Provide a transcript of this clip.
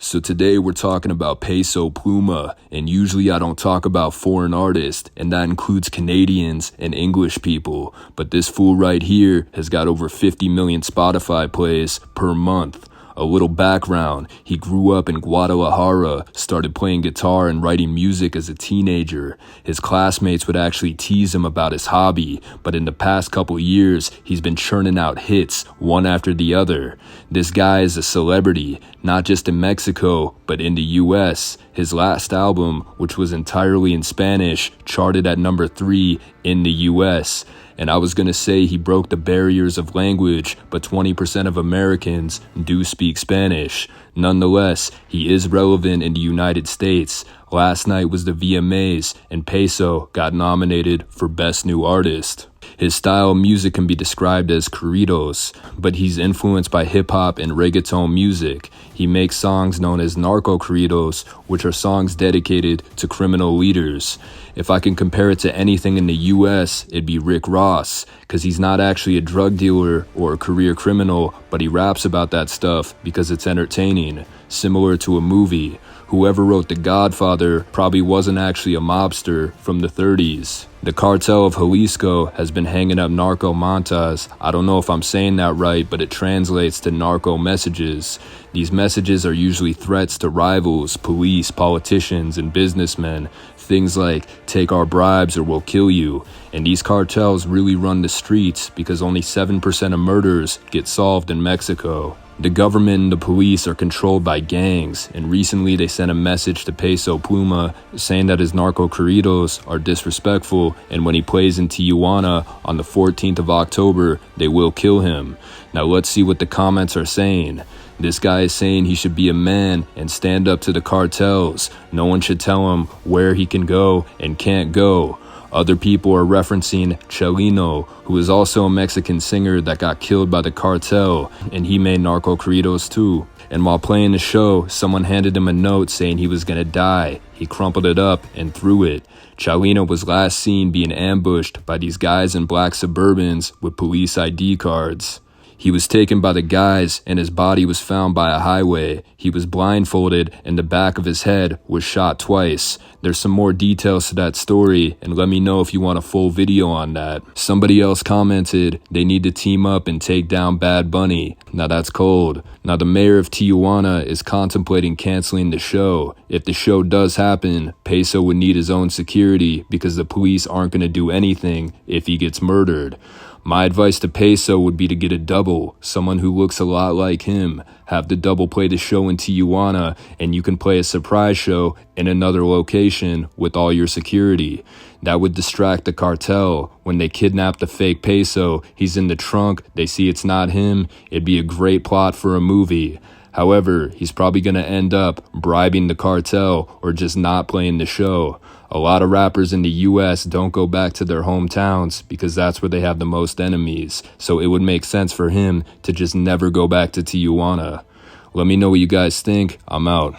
So today we're talking about Peso Pluma, and usually I don't talk about foreign artists, and that includes Canadians and English people, but this fool right here has got over 50 million Spotify plays per month. A little background, he grew up in Guadalajara, started playing guitar and writing music as a teenager. His classmates would actually tease him about his hobby, but in the past couple years, he's been churning out hits, one after the other. This guy is a celebrity, not just in Mexico, but in the US. His last album, which was entirely in Spanish, charted at number 3 in the US. And I was gonna say he broke the barriers of language, but 20% of Americans do speak Spanish. Nonetheless, he is relevant in the United States. Last night was the VMAs, and Peso got nominated for Best New Artist. His style of music can be described as corridos, but he's influenced by hip-hop and reggaeton music. He makes songs known as narco corridos, which are songs dedicated to criminal leaders. If I can compare it to anything in the US, it'd be Rick Ross, because he's not actually a drug dealer or a career criminal, but he raps about that stuff because it's entertaining, similar to a movie. Whoever wrote The Godfather probably wasn't actually a mobster from the 30s. The Cartel of Jalisco has been hanging up narco mantas. I don't know if I'm saying that right, but it translates to narco messages. These messages are usually threats to rivals, police, politicians, and businessmen. Things like, take our bribes or we'll kill you. And these cartels really run the streets because only 7% of murders get solved in Mexico. The government and the police are controlled by gangs, and recently they sent a message to Peso Pluma saying that his narco corridos are disrespectful, and when he plays in Tijuana on the 14th of October, they will kill him. Now let's see what the comments are saying. This guy is saying he should be a man and stand up to the cartels. No one should tell him where he can go and can't go. Other people are referencing Chelino, who is also a Mexican singer that got killed by the cartel, and he made narco corridos too. And while playing the show, someone handed him a note saying he was gonna die. He crumpled it up and threw it. Chelino was last seen being ambushed by these guys in black Suburbans with police ID cards. He was taken by the guys and his body was found by a highway. He was blindfolded and the back of his head was shot twice. There's some more details to that story, and let me know if you want a full video on that. Somebody else commented they need to team up and take down Bad Bunny. Now that's cold. Now the mayor of Tijuana is contemplating canceling the show. If the show does happen, Peso would need his own security because the police aren't going to do anything if he gets murdered. My advice to Peso would be to get a double, someone who looks a lot like him. Have the double play the show in Tijuana, and you can play a surprise show in another location with all your security. That would distract the cartel. When they kidnap the fake Peso, he's in the trunk, they see it's not him. It'd be a great plot for a movie. However, he's probably going to end up bribing the cartel or just not playing the show. A lot of rappers in the US don't go back to their hometowns because that's where they have the most enemies. So it would make sense for him to just never go back to Tijuana. Let me know what you guys think. I'm out.